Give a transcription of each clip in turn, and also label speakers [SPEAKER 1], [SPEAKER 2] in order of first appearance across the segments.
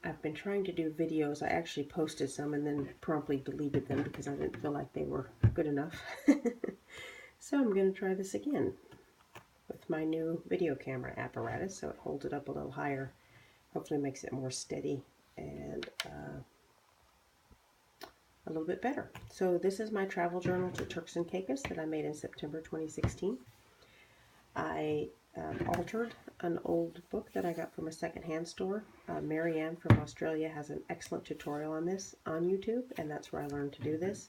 [SPEAKER 1] I've been trying to do videos. I actually posted some and then promptly deleted them because I didn't feel like they were good enough. So I'm going to try this again with my new video camera apparatus, so it holds it up a little higher. Hopefully makes it more steady and a little bit better. So this is my travel journal to Turks and Caicos that I made in September 2016. I altered an old book that I got from a secondhand store. Marianne from Australia has an excellent tutorial on this on YouTube, and that's where I learned to do this.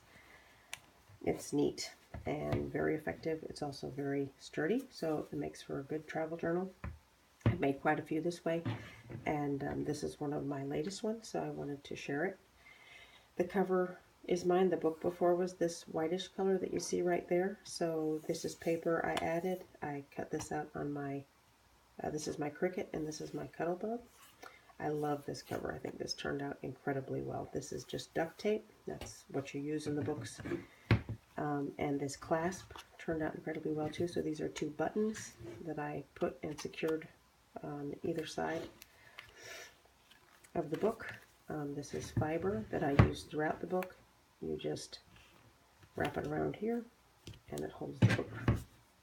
[SPEAKER 1] It's neat and very effective. It's also very sturdy, so it makes for a good travel journal. I've made quite a few this way, and this is one of my latest ones, so I wanted to share it. The cover is mine. The book before was this whitish color that you see right there. So this is paper I added. I cut this out on my, this is my Cricut and this is my Cuttlebug. I love this cover. I think this turned out incredibly well. This is just duct tape. That's what you use in the books. And this clasp turned out incredibly well too. So these are two buttons that I put and secured on either side of the book. This is fiber that I use throughout the book. You just wrap it around here and it holds the book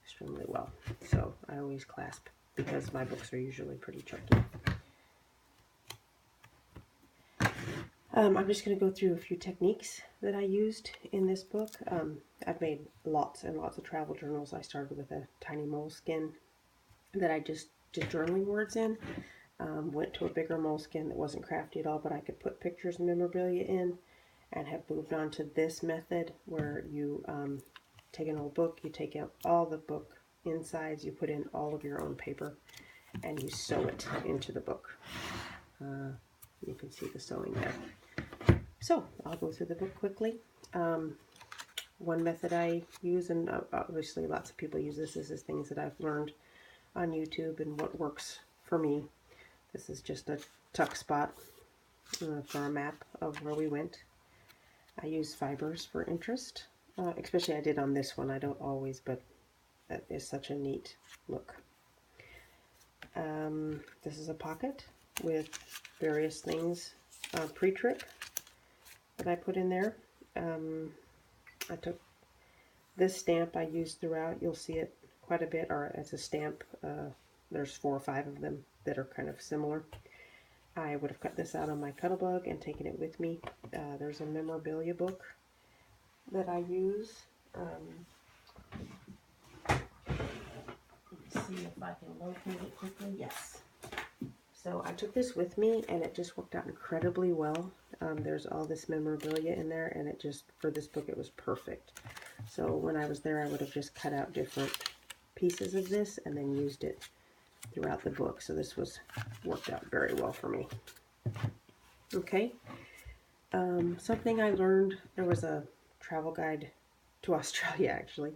[SPEAKER 1] extremely well. So I always clasp because my books are usually pretty chunky. I'm just going to go through a few techniques that I used in this book. I've made lots and lots of travel journals. I started with a tiny moleskin that I just did journaling words in. Went to a bigger moleskin that wasn't crafty at all, but I could put pictures and memorabilia in, and have moved on to this method where you take an old book, you take out all the book insides, you put in all of your own paper, and you sew it into the book. You can see the sewing there. So I'll go through the book quickly. One method I use, and obviously lots of people use this, is things that I've learned on YouTube and what works for me. This is just a tuck spot for a map of where we went. I use fibers for interest, especially I did on this one. I don't always, but that is such a neat look. This is a pocket with various things pre-trip that I put in there. I took this stamp I used throughout. You'll see it quite a bit, or as a stamp. There's 4 or 5 of them that are kind of similar. I would have cut this out on my Cuttlebug and taken it with me. There's a memorabilia book that I use. Let's see if I can locate it quickly. Yes. So I took this with me and it just worked out incredibly well. There's all this memorabilia in there, and it just, for this book, it was perfect. So when I was there, I would have just cut out different pieces of this and then used it throughout the book. So this worked out very well for me. Okay. Something I learned, there was a travel guide to Australia actually,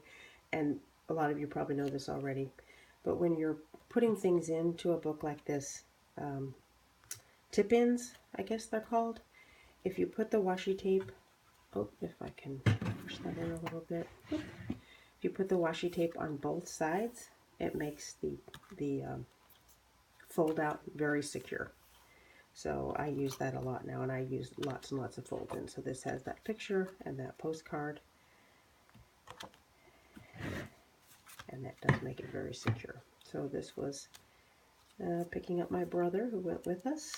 [SPEAKER 1] and a lot of you probably know this already, but when you're putting things into a book like this, tip-ins, I guess they're called, if you put the washi tape, if I can push that in a little bit, if you put the washi tape on both sides, it makes the fold out very secure. So I use that a lot now, and I use lots and lots of fold-ins. So this has that picture and that postcard, and that does make it very secure. So this was picking up my brother who went with us.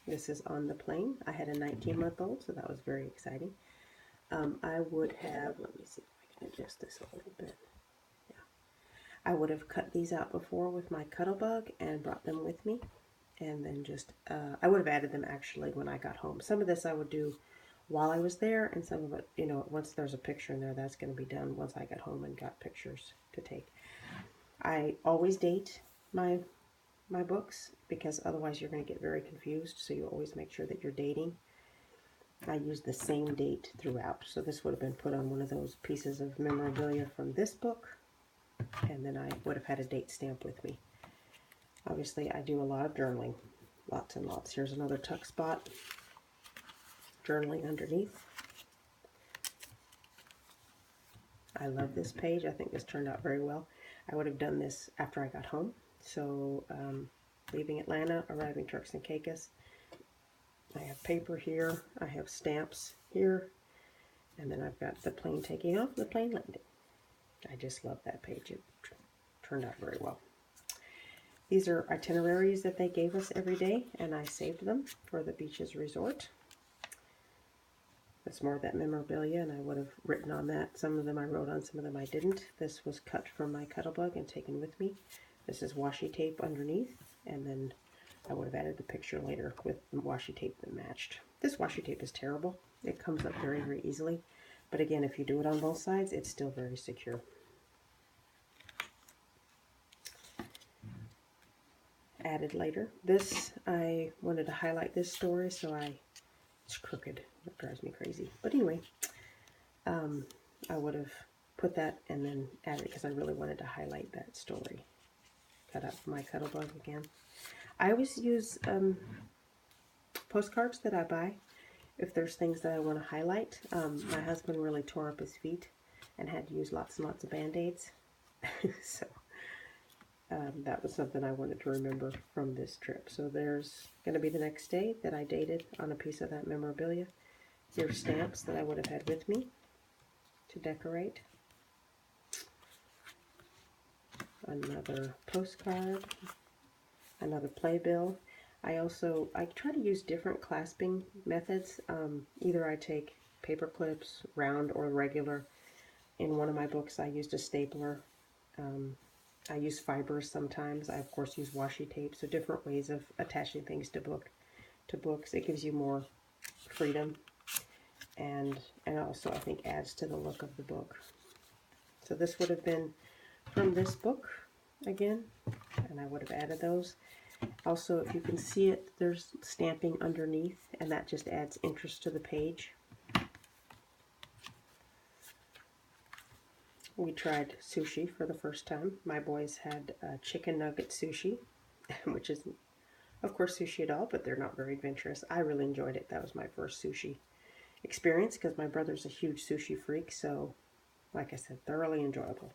[SPEAKER 1] This is on the plane. I had a 19-month-old, so that was very exciting. I would have, let me see if I can adjust this a little bit. I would have cut these out before with my Cuttlebug and brought them with me, and then just, I would have added them actually when I got home. Some of this I would do while I was there, and some of it, you know, once there's a picture in there, that's going to be done once I got home and got pictures to take. I always date my books, because otherwise you're going to get very confused, so you always make sure that you're dating. I use the same date throughout, so this would have been put on one of those pieces of memorabilia from this book, and then I would have had a date stamp with me. Obviously, I do a lot of journaling, lots and lots. Here's another tuck spot, journaling underneath. I love this page. I think this turned out very well. I would have done this after I got home. So leaving Atlanta, arriving Turks and Caicos, I have paper here, I have stamps here, and then I've got the plane taking off and the plane landing. I just love that page. It turned out very well. These are itineraries that they gave us every day, and I saved them for the Beaches Resort. That's more of that memorabilia, and I would have written on that. Some of them I wrote on, some of them I didn't. This was cut from my Cuttlebug and taken with me. This is washi tape underneath, and then I would have added the picture later with the washi tape that matched. This washi tape is terrible. It comes up very, very easily. But again, if you do it on both sides, it's still very secure. Added later. This, I wanted to highlight this story, so it's crooked. That drives me crazy. But anyway, I would have put that and then added it because I really wanted to highlight that story. Cut out my Cuttlebug again. I always use postcards that I buy if there's things that I want to highlight. My husband really tore up his feet and had to use lots and lots of Band-Aids. So that was something I wanted to remember from this trip. So there's going to be the next day that I dated on a piece of that memorabilia. Here's stamps that I would have had with me to decorate. Another postcard, another playbill. I try to use different clasping methods. Either I take paper clips, round or regular. In one of my books I used a stapler. I use fibers sometimes. I of course use washi tape, so different ways of attaching things to books. It gives you more freedom and also I think adds to the look of the book. So this would have been from this book again, and I would have added those. Also, if you can see it, there's stamping underneath, and that just adds interest to the page. We tried sushi for the first time. My boys had chicken nugget sushi, which is, of course, sushi at all, but they're not very adventurous. I really enjoyed it. That was my first sushi experience because my brother's a huge sushi freak, so, like I said, thoroughly enjoyable.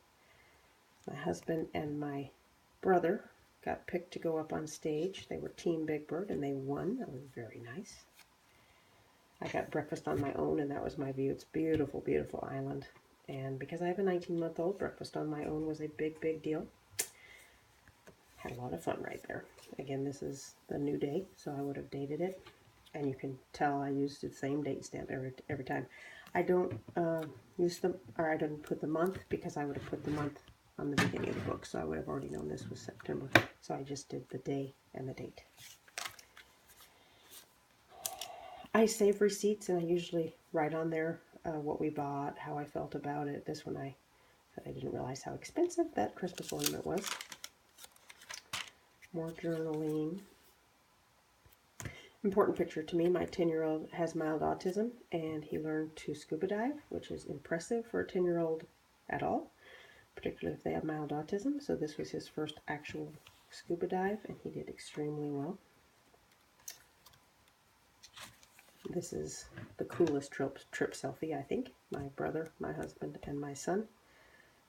[SPEAKER 1] My husband and my brother got picked to go up on stage. They were Team Big Bird, and they won. That was very nice. I got breakfast on my own, and that was my view. It's a beautiful, beautiful island. And because I have a 19-month-old, breakfast on my own was a big, big deal. Had a lot of fun right there. Again, this is the new day, so I would have dated it. And you can tell I used the same date stamp every time. I don't use them, or I didn't put the month because I would have put the month on the beginning of the book, so I would have already known this was September. So I just did the day and the date. I save receipts, and I usually write on there what we bought, how I felt about it. This one I didn't realize how expensive that Christmas ornament was. More journaling. Important picture to me, my 10-year-old has mild autism, and he learned to scuba dive, which is impressive for a 10-year-old at all, particularly if they have mild autism. So this was his first actual scuba dive, and he did extremely well. This is the coolest trip selfie, I think. My brother, my husband, and my son.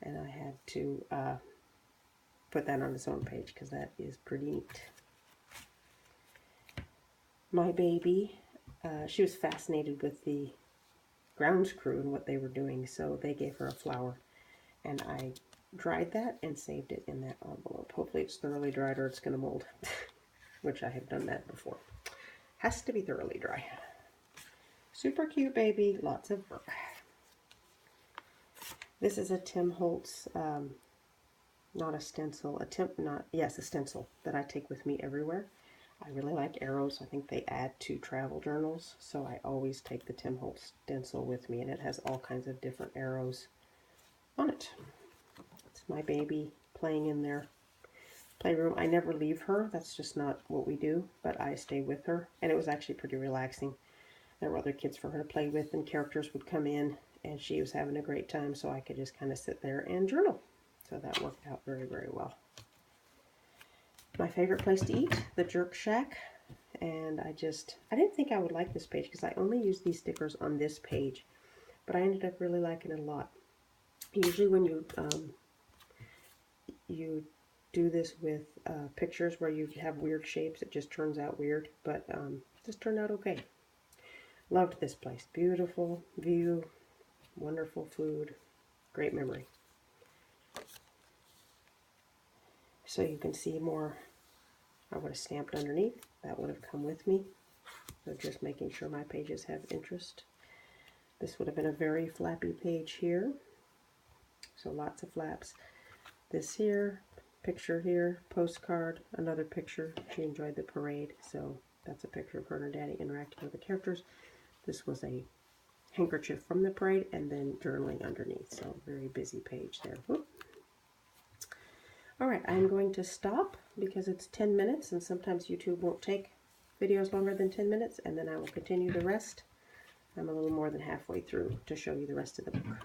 [SPEAKER 1] And I had to put that on its own page because that is pretty neat. My baby, she was fascinated with the grounds crew and what they were doing, so they gave her a flower. And I dried that and saved it in that envelope. Hopefully it's thoroughly dried or it's going to mold, which I have done that before. Has to be thoroughly dry. Super cute baby, lots of work. This is a Tim Holtz, not a stencil, a stencil that I take with me everywhere. I really like arrows. I think they add to travel journals, so I always take the Tim Holtz stencil with me, and it has all kinds of different arrows on it. It's my baby playing in their playroom. I never leave her. That's just not what we do, but I stay with her, and it was actually pretty relaxing. There were other kids for her to play with, and characters would come in, and she was having a great time, so I could just kind of sit there and journal. So that worked out very, very well. My favorite place to eat, the Jerk Shack. And I didn't think I would like this page because I only use these stickers on this page, but I ended up really liking it a lot. Usually when you do this with pictures where you have weird shapes. It just turns out weird, but just turned out okay. Loved this place. Beautiful view, wonderful food, great memory. So you can see more. I would have stamped underneath. That would have come with me. So just making sure my pages have interest. This would have been a very flappy page here. So lots of flaps. This here, picture here, postcard, another picture. She enjoyed the parade, so that's a picture of her and her daddy interacting with the characters. This was a handkerchief from the parade, and then journaling underneath. So very busy page there. Whoop. All right, I'm going to stop because it's 10 minutes, and sometimes YouTube won't take videos longer than 10 minutes, and then I will continue the rest. I'm a little more than halfway through to show you the rest of the book.